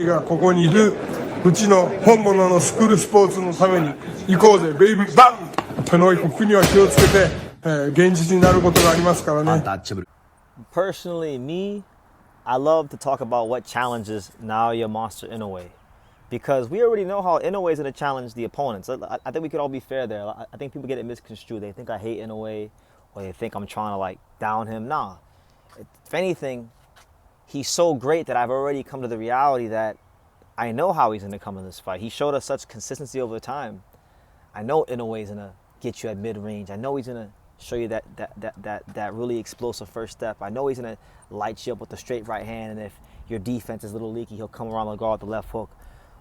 がここにいるうちの本物のスクールスポーツのために行こうぜベイビーバンこの国は気をつけて、現実になることがありますからね。Personally, I love to talk about what challenges Naoya Monster Inoue. Because we already know how Inoue is going to challenge the opponents. I think we could all be fair there. I think people get it misconstrued. They think I hate Inoue, or they think I'm trying to like down him. Nah. If anything, he's so great that I've already come to the reality that I know how he's going to come in this fight. He showed us such consistency over time. I know Inoue is going to get you at mid-range. I know he's going to show you that really explosive first step. I know he's going to light you up with the straight right hand, and if your defense is a little leaky, he'll come around the guard with the left hook.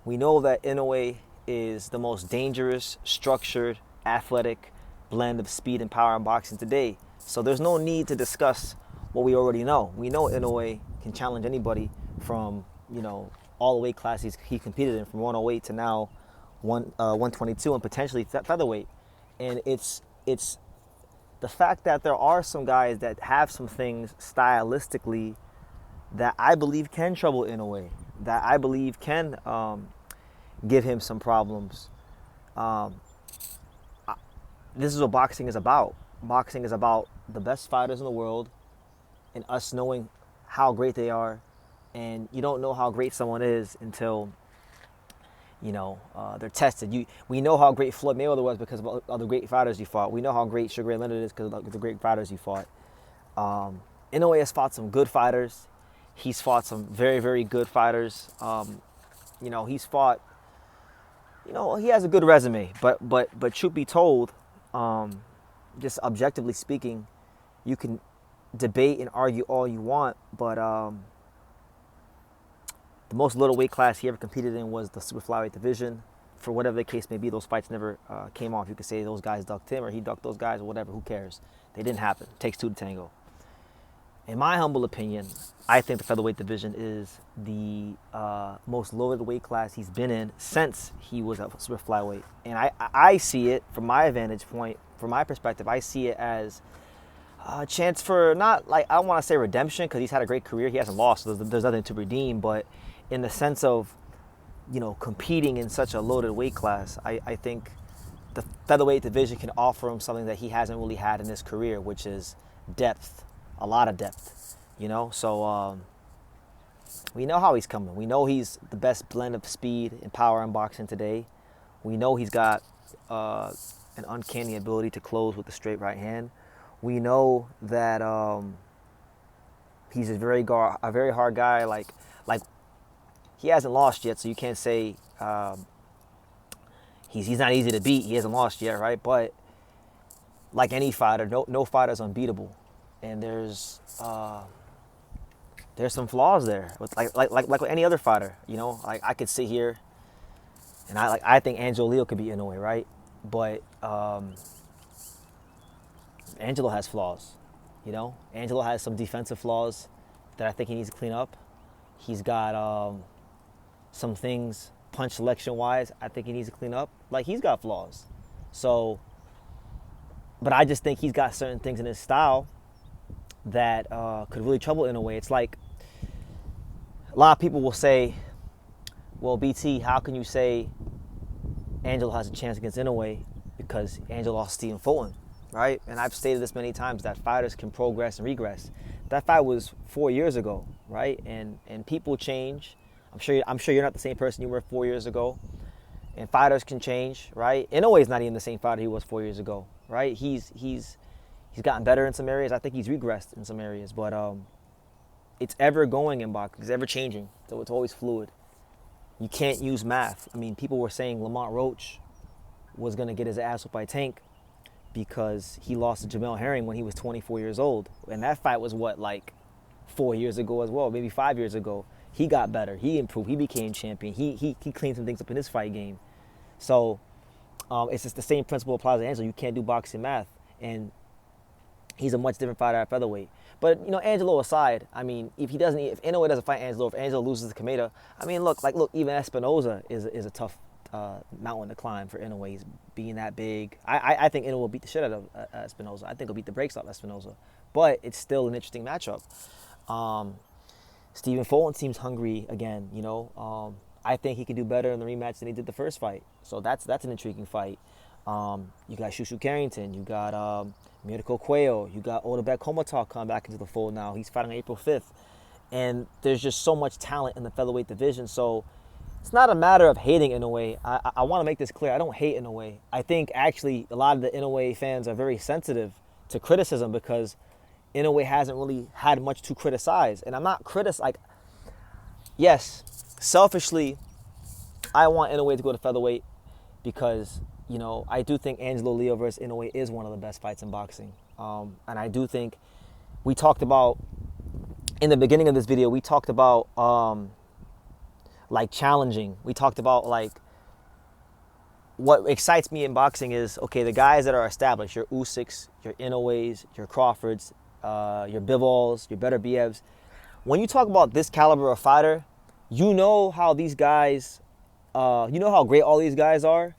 We know that Inoue is the most dangerous, structured, athletic blend of speed and power in boxing today. So there's no need to discuss what we already know. We know Inoue can challenge anybody from, all the weight classes he competed in, from 108 to now 122 and potentially featherweight. And it's the fact that there are some guys that have some things stylistically that I believe can trouble Inoue, that I believe can give him some problems. This is what boxing is about. Boxing is about the best fighters in the world and us knowing how great they are. And you don't know how great someone is until, they're tested. We know how great Floyd Mayweather was because of all the great fighters he fought. We know how great Sugar Ray Leonard is because of the great fighters he fought. Inoue has fought some good fighters. He's fought some very, very good fighters. He's fought. He has a good resume. But truth be told, just objectively speaking, you can debate and argue all you want. But the most little weight class he ever competed in was the super flyweight division. For whatever the case may be, those fights never came off. You could say those guys ducked him or he ducked those guys or whatever. Who cares? They didn't happen. It takes two to tango. In my humble opinion, I think the featherweight division is the most loaded weight class he's been in since he was a super flyweight. And I see it from my vantage point, from my perspective, I see it as a chance for not like, I don't want to say redemption because he's had a great career. He hasn't lost, so there's nothing to redeem. But in the sense of, competing in such a loaded weight class, I think the featherweight division can offer him something that he hasn't really had in his career, which is depth. A lot of depth, So we know how he's coming. We know he's the best blend of speed and power in boxing today. We know he's got an uncanny ability to close with the straight right hand. We know that he's a very hard guy. Like he hasn't lost yet, so you can't say he's not easy to beat. He hasn't lost yet, right? But like any fighter, no fighter's unbeatable. And there's some flaws there, with like with any other fighter, Like I could sit here, and I think Angelo Leo could be Inoue, right? But Angelo has flaws, Angelo has some defensive flaws that I think he needs to clean up. He's got some things punch selection wise I think he needs to clean up. Like he's got flaws, so. But I just think he's got certain things in his style that could really trouble Inoue. It's like a lot of people will say, well, BT, how can you say Angelo has a chance against Inoue because Angelo lost Stephen Fulton, right? And I've stated this many times that fighters can progress and regress. That fight was 4 years ago, right? And people change. I'm sure you're not the same person you were 4 years ago. And fighters can change, right? Inoue is not even the same fighter he was 4 years ago, right? He's gotten better in some areas. I think he's regressed in some areas, but it's ever going in boxing. It's ever changing, so it's always fluid. You can't use math. I mean, people were saying Lamont Roach was going to get his ass whooped by Tank because he lost to Jamel Herring when he was 24 years old. And that fight was, 4 years ago as well, maybe 5 years ago. He got better. He improved. He became champion. He cleaned some things up in his fight game. So it's just the same principle applies to Angelo. You can't do boxing math. And he's a much different fighter at featherweight. But, Angelo aside, I mean, if Inoue doesn't fight Angelo, if Angelo loses to Kameda, I mean, look, even Espinoza is a tough mountain to climb for Inoue. He's being that big. I think Inoue will beat the shit out of Espinoza. I think he'll beat the brakes off Espinoza. But it's still an interesting matchup. Stephen Fulton seems hungry again. I think he can do better in the rematch than he did the first fight. So that's an intriguing fight. You got Shushu Carrington. You got Mirko Cuello. You got Odabek Komatov coming back into the fold now. He's fighting on April 5th. And there's just so much talent in the featherweight division. So it's not a matter of hating Inoue. I want to make this clear. I don't hate Inoue. I think actually a lot of the Inoue fans are very sensitive to criticism because Inoue hasn't really had much to criticize. And I'm not yes, selfishly, I want Inoue to go to featherweight because, I do think Angelo Leo versus Inoue is one of the best fights in boxing. And I do think we talked about, in the beginning of this video, we talked about challenging. We talked about what excites me in boxing is, okay, the guys that are established, your Usyks, your Inoues, your Crawfords, your Bivals, your Better Bievs. When you talk about this caliber of fighter, you know how these guys, you know how great all these guys are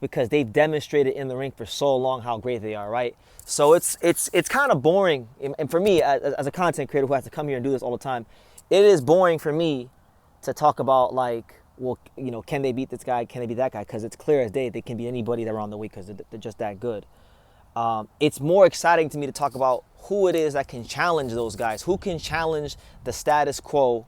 because they've demonstrated in the ring for so long how great they are, right? So it's kind of boring. And for me, as a content creator who has to come here and do this all the time, it is boring for me to talk about can they beat this guy? Can they beat that guy? Because it's clear as day they can beat anybody that's around the week because they're just that good. It's more exciting to me to talk about who it is that can challenge those guys, who can challenge the status quo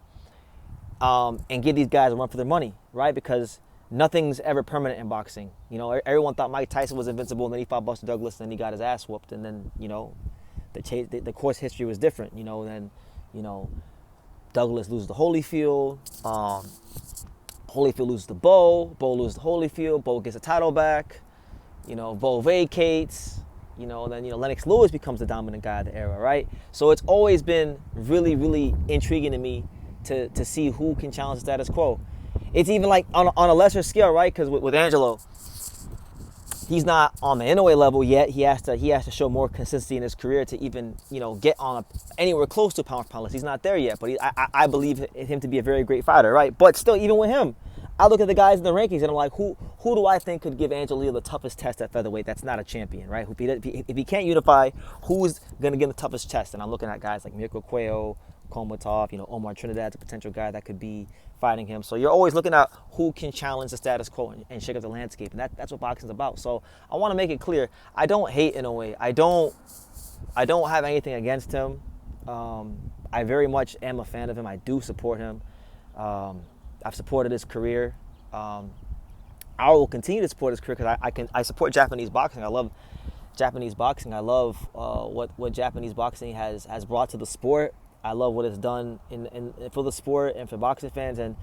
and give these guys a run for their money, right? Because nothing's ever permanent in boxing. Everyone thought Mike Tyson was invincible, and then he fought Buster Douglas, and then he got his ass whooped, and then, the course history was different. Then Douglas loses to Holyfield, Holyfield loses to Bo loses to Holyfield, Bo gets the title back, Bo vacates, then Lennox Lewis becomes the dominant guy of the era, right? So it's always been really, really intriguing to me to see who can challenge the status quo. It's even on a lesser scale, right? Because with Angelo, he's not on the Inoue level yet. He has to show more consistency in his career to even get on anywhere close to pound for pound list. He's not there yet, but I believe him to be a very great fighter, right? But still, even with him, I look at the guys in the rankings and I'm like, who do I think could give Angelo Leo the toughest test at featherweight? That's not a champion, right? If he can't unify, who's gonna give him the toughest test? And I'm looking at guys like Mirko Cuello, Komatov, Omar Trinidad's a potential guy that could be fighting him. So you're always looking at who can challenge the status quo and shake up the landscape, and that's what boxing's about. So I want to make it clear, I don't hate Inoue. I don't have anything against him. I very much am a fan of him. I do support him. I've supported his career. I will continue to support his career because I support Japanese boxing. I love Japanese boxing. I love what Japanese boxing has brought to the sport. I love what it's done for the sport and for boxing fans, and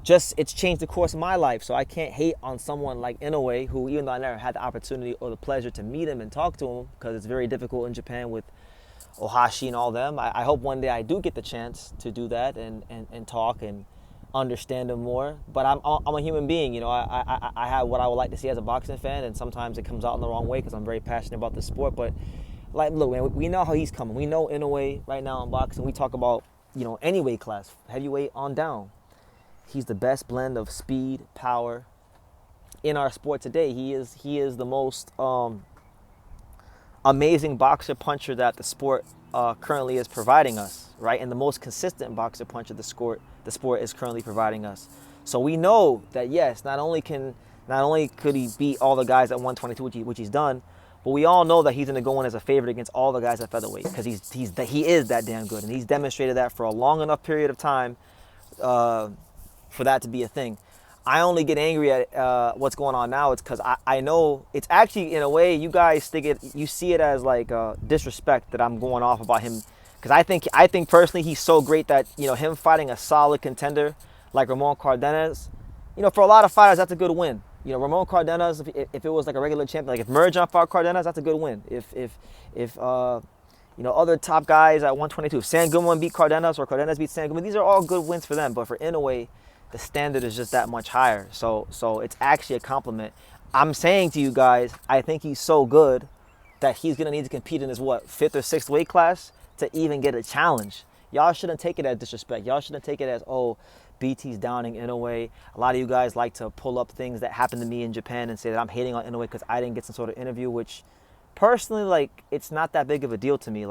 it's changed the course of my life. So I can't hate on someone like Inoue, who, even though I never had the opportunity or the pleasure to meet him and talk to him, because it's very difficult in Japan with Ohashi and all them. I hope one day I do get the chance to do that and talk and understand him more. But I'm a human being, I have what I would like to see as a boxing fan, and sometimes it comes out in the wrong way because I'm very passionate about the sport. But look, man, we know how he's coming. We know Inoue right now in boxing. We talk about, any weight class, heavyweight on down. He's the best blend of speed, power in our sport today. He is the most amazing boxer puncher that the sport currently is providing us, right? And the most consistent boxer puncher the sport is currently providing us. So we know that, yes, not only could he beat all the guys at 122, which he's done, but we all know that he's going to go in as a favorite against all the guys at featherweight because he is that damn good, and he's demonstrated that for a long enough period of time for that to be a thing. I only get angry at what's going on now. It's because I know it's actually, in a way, you guys you see it as disrespect that I'm going off about him, because I think personally he's so great that him fighting a solid contender like Ramon Cardenas, for a lot of fighters that's a good win. Ramon Cardenas, if it was like a regular champion, like if Merjan fought Cardenas, that's a good win. If other top guys at 122, if Sangoon beat Cardenas or Cardenas beat Sangoon, these are all good wins for them. But for Inoue, the standard is just that much higher. So it's actually a compliment. I'm saying to you guys, I think he's so good that he's gonna need to compete in his 5th or 6th weight class to even get a challenge. Y'all shouldn't take it as disrespect. Y'all shouldn't take it as, BT's downing Inoue. A lot of you guys like to pull up things that happened to me in Japan and say that I'm hating on Inoue because I didn't get some sort of interview, which personally, it's not that big of a deal to me.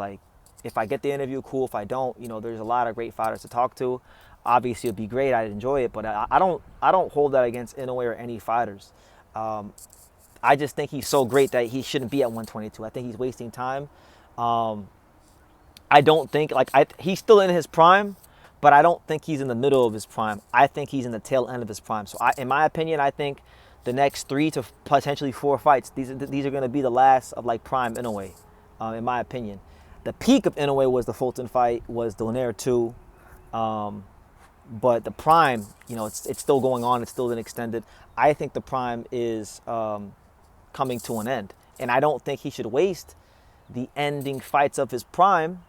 If I get the interview, cool. If I don't, there's a lot of great fighters to talk to. Obviously, it'd be great. I'd enjoy it, but I don't hold that against Inoue or any fighters. I just think he's so great that he shouldn't be at 122. I think he's wasting time. I don't think he's still in his prime, but I don't think he's in the middle of his prime. I think he's in the tail end of his prime. So, in my opinion, I think the next 3 to potentially 4 fights, these are going to be the last of prime Inoue, in my opinion. The peak of Inoue was the Fulton fight, was the Linaire 2. But the prime, it's still going on. It's still been extended. I think the prime is coming to an end. And I don't think he should waste the ending fights of his prime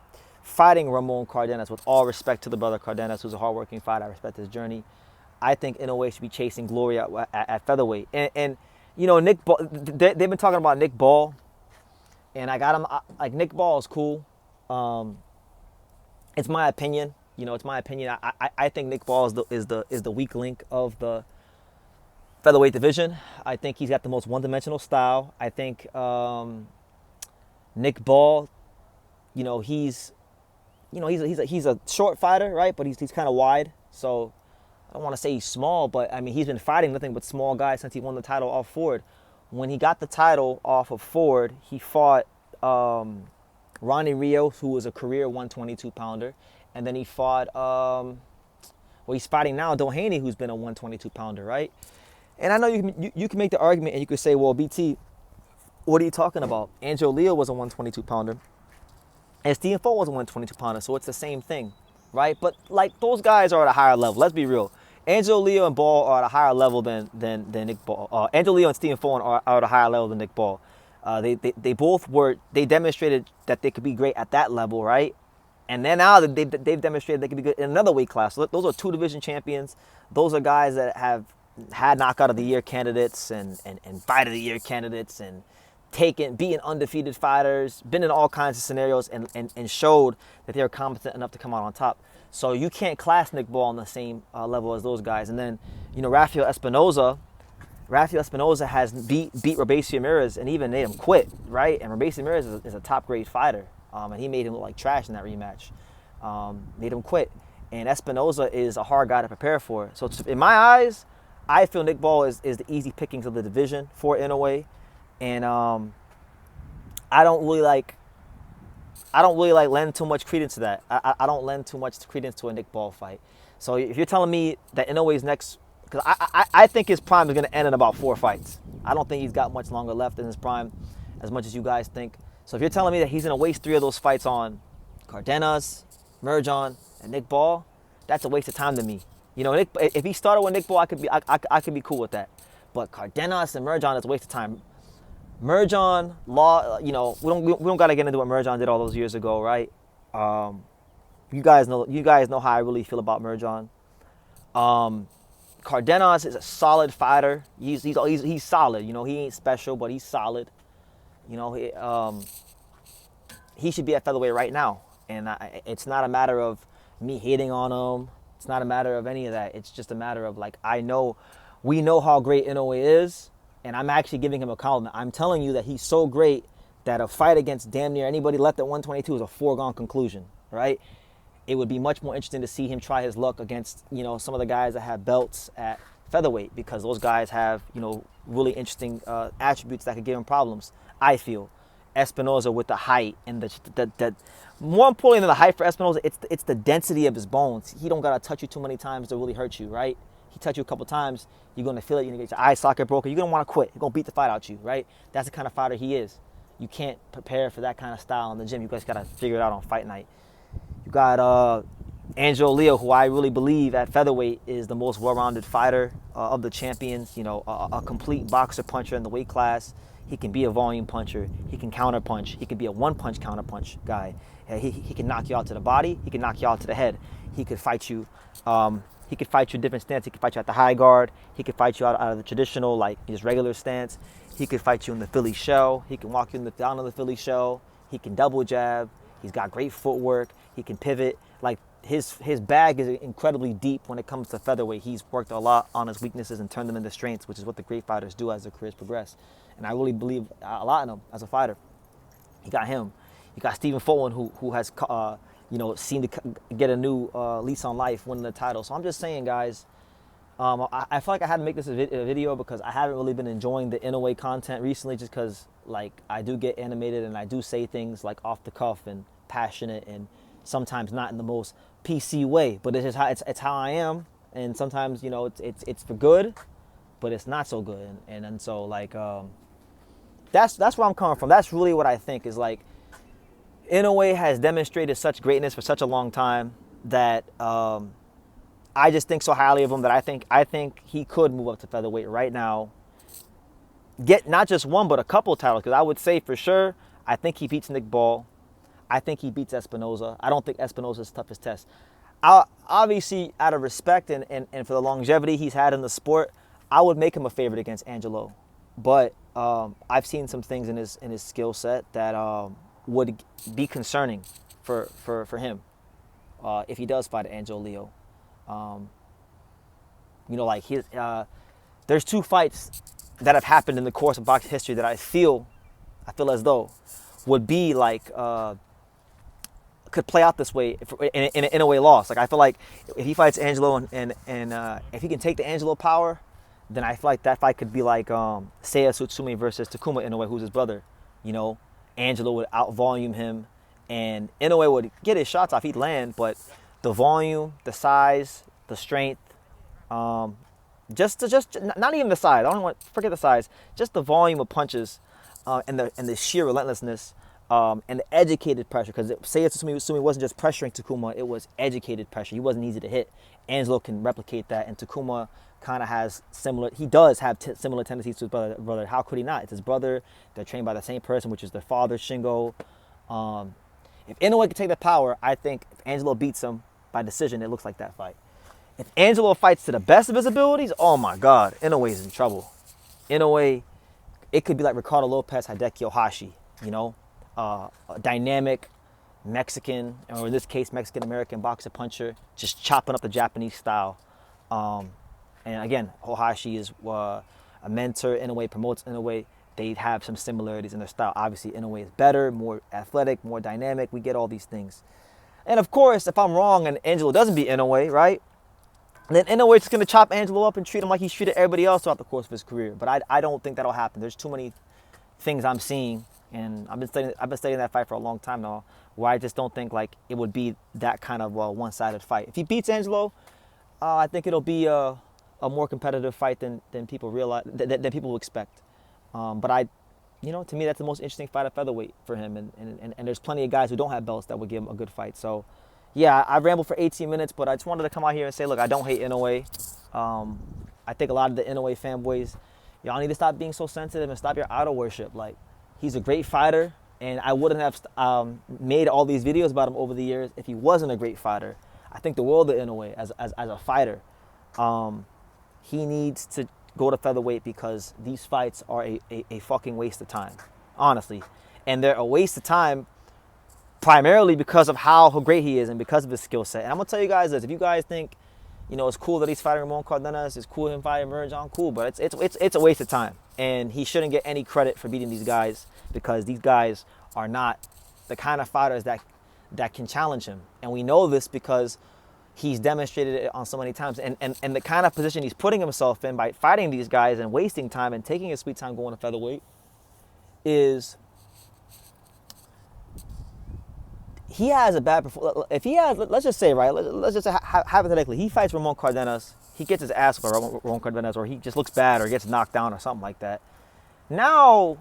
fighting Ramon Cardenas. With all respect to the brother Cardenas, who's a hardworking fighter. I respect his journey. I think Inoue should be chasing glory at featherweight. And Nick Ball, they've been talking about Nick Ball. And I got him, Nick Ball is cool. It's my opinion. It's my opinion. I think Nick Ball is the weak link of the featherweight division. I think he's got the most one-dimensional style. I think Nick Ball, he's a short fighter, right? But he's kind of wide. So I don't want to say he's small, but he's been fighting nothing but small guys since he won the title off Ford. When he got the title off of Ford, he fought Ronnie Rios, who was a career 122-pounder. And then he fought, he's fighting now Doheny, who's been a 122-pounder, right? And I know you can make the argument and you could say, well, BT, what are you talking about? Angelo Leo was a 122-pounder. And Stephen Ford was a 122-pounder, so it's the same thing, right? But, those guys are at a higher level. Let's be real. Angelo Leo and Ball are at a higher level than Nick Ball. Angelo Leo and Stephen Ford are at a higher level than Nick Ball. They both they demonstrated that they could be great at that level, right? And then now they've demonstrated they can be good in another weight class. So those are 2 division champions. Those are guys that have had knockout of the year candidates and fight of the year candidates and beaten undefeated fighters, been in all kinds of scenarios and showed that they're competent enough to come out on top. So you can't class Nick Ball on the same level as those guys. And then, Rafael Espinoza has beat Robeisy Ramirez and even made him quit, right? And Robeisy Ramirez is a top-grade fighter. And he made him look like trash in that rematch. Made him quit. And Espinoza is a hard guy to prepare for. So in my eyes, I feel Nick Ball is the easy pickings of the division for Inoue. And I don't really lend too much credence to that. I don't lend too much credence to a Nick Ball fight. So if you're telling me that Inoue's next, because I think his prime is going to end in about 4 fights. I don't think he's got much longer left in his prime, as much as you guys think. So if you're telling me that he's going to waste 3 of those fights on Cardenas, Merjan, and Nick Ball, that's a waste of time to me. If he started with Nick Ball, I could be cool with that. But Cardenas and Merjan is a waste of time. Merjan, we don't got to get into what Merjan did all those years ago, right? You guys know how I really feel about Merjan. Cardenas is a solid fighter. He's solid. He ain't special, but he's solid. He should be at featherweight right now. And it's not a matter of me hating on him. It's not a matter of any of that. It's just a matter of, we know how great Inoue is, and I'm actually giving him a compliment. I'm telling you that he's so great that a fight against damn near anybody left at 122 is a foregone conclusion, right? It would be much more interesting to see him try his luck against, some of the guys that have belts at featherweight, because those guys have, really interesting attributes that could give him problems. I feel Espinoza with the height and the more importantly than the height for Espinoza, it's the density of his bones. He don't gotta touch you too many times to really hurt you, right? He touch you a couple times, you're gonna feel it. You're gonna get your eye socket broken. You're gonna want to quit. You're gonna beat the fight out you, right? That's the kind of fighter he is. You can't prepare for that kind of style in the gym. You guys gotta figure it out on fight night. You got Angelo Leo, who I really believe at featherweight is the most well-rounded fighter of the champions. A complete boxer puncher in the weight class. He can be a volume puncher. He can counter punch. He can be a one-punch counter punch guy. He can knock you out to the body. He can knock you out to the head. He could fight you. He could fight you in different stance. He could fight you at the high guard. He could fight you out of the traditional, his regular stance. He could fight you in the Philly shell. He can walk you down on the Philly shell. He can double jab. He's got great footwork. He can pivot. His bag is incredibly deep when it comes to featherweight. He's worked a lot on his weaknesses and turned them into strengths, which is what the great fighters do as their careers progress. And I really believe a lot in him as a fighter. You got him. You got Stephen Fulton, who has seemed to get a new lease on life, winning the title. So I'm just saying, guys, I feel like I had to make this a video because I haven't really been enjoying the Inoue content recently, just because like I do get animated and I do say things like off the cuff and passionate and sometimes not in the most PC way. But it's just how it's how I am, and sometimes it's for good, but it's not so good, and so like that's where I'm coming from. That's really what I think is like. Inoue has demonstrated such greatness for such a long time that I just think so highly of him that I think he could move up to featherweight right now. Get not just one, but a couple titles. Because I would say for sure, I think he beats Nick Ball. I think he beats Espinoza. I don't think Espinoza's toughest test. Obviously, out of respect and for the longevity he's had in the sport, I would make him a favorite against Angelo. But I've seen some things in his skill set that would be concerning for him if he does fight Angelo Leo. Like there's two fights that have happened in the course of boxing history that I feel as though would be like could play out this way in a way loss. Like I feel like if he fights Angelo and if he can take the Angelo power, then I feel like that fight could be like Seiya Tsutsumi versus Takuma Inoue, who's his brother. Angelo would out-volume him, and Inoue would get his shots off. He'd land, but the volume, the size, the strength, just not even the size. I don't want forget the size. Just the volume of punches, and the sheer relentlessness, and the educated pressure. Because Seiya Tsutsumi wasn't just pressuring Takuma; it was educated pressure. He wasn't easy to hit. Angelo can replicate that, and Takuma kind of has similar. He does have similar tendencies to his brother. How could he not? It's his brother. They're trained by the same person, which is their father, Shingo. If Inoue could take the power, I think if Angelo beats him by decision, it looks like that fight. If Angelo fights to the best of his abilities, oh my God, Inoue is in trouble. Inoue, it could be like Ricardo Lopez, Hideki Ohashi. A dynamic Mexican, or in this case, Mexican-American boxer puncher, just chopping up the Japanese style. And again, Ohashi is a mentor. Inoue promotes Inoue. They have some similarities in their style. Obviously, Inoue is better, more athletic, more dynamic. We get all these things. And of course, if I'm wrong and Angelo doesn't beat Inoue, right, then Inoue's just going to chop Angelo up and treat him like he's treated everybody else throughout the course of his career. But I don't think that'll happen. There's too many things I'm seeing, and I've been studying that fight for a long time now, where I just don't think like it would be that kind of one-sided fight. If he beats Angelo, I think it'll be a more competitive fight than people realize, than people expect. But to me, that's the most interesting fight at featherweight for him. And there's plenty of guys who don't have belts that would give him a good fight. So, yeah, I rambled for 18 minutes, but I just wanted to come out here and say, look, I don't hate Inoue. I think a lot of the Inoue fanboys, y'all need to stop being so sensitive and stop your idol worship. Like, he's a great fighter, and I wouldn't have made all these videos about him over the years if he wasn't a great fighter. I think the world of Inoue as a fighter. He needs to go to featherweight because these fights are a fucking waste of time, honestly. And they're a waste of time primarily because of how great he is and because of his skill set. And I'm going to tell you guys this. If you guys think, it's cool that he's fighting Ramon Cardenas, it's cool him fighting Merjan, cool, but it's a waste of time. And he shouldn't get any credit for beating these guys because these guys are not the kind of fighters that can challenge him. And we know this because he's demonstrated it on so many times. And the kind of position he's putting himself in by fighting these guys and wasting time and taking his sweet time going to featherweight is he has a bad performance. If he has, let's just say, right, let's just say hypothetically, he fights Ramon Cardenas, he gets his ass by Ramon Cardenas, or he just looks bad or gets knocked down or something like that. Now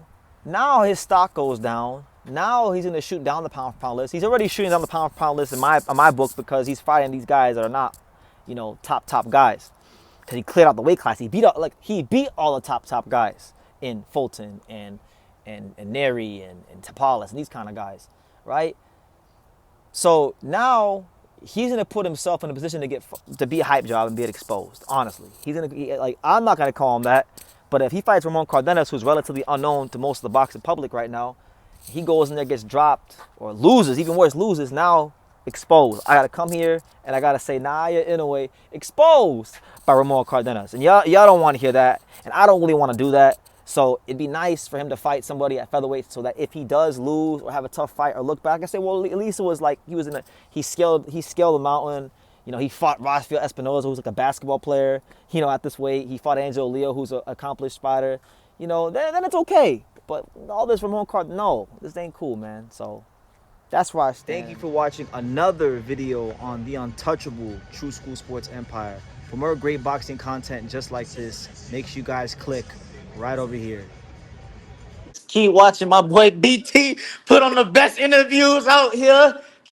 his stock goes down. Now he's going to shoot down the pound-for-pound list. He's already shooting down the pound-for-pound list in my book because he's fighting these guys that are not, top guys. Because he cleared out the weight class. He beat all the top guys in Fulton and Nery and Tapales and these kind of guys, right? So now he's going to put himself in a position to be a hype job and get exposed. Honestly, I'm not going to call him that, but if he fights Ramon Cardenas, who's relatively unknown to most of the boxing public right now, he goes in there, gets dropped, or loses, even worse, loses, now exposed. I got to come here, and I got to say, Naoya Inoue exposed by Ramon Cardenas. And y'all don't want to hear that, and I don't really want to do that So it'd be nice for him to fight somebody at featherweight so that if he does lose or have a tough fight or look back and say, well, at least it was like he scaled the mountain. You know, he fought Rafael Espinoza, who's like a basketball player, you know, at this weight. He fought Angelo Leo, who's an accomplished fighter. You know, then it's okay. But all this Ramon Cardenas, no, this ain't cool, man. So that's where I stand. Thank you for watching another video on the untouchable True School Sports Empire. For more great boxing content just like this, make sure you guys click right over here. Keep watching my boy BT put on the best interviews out here.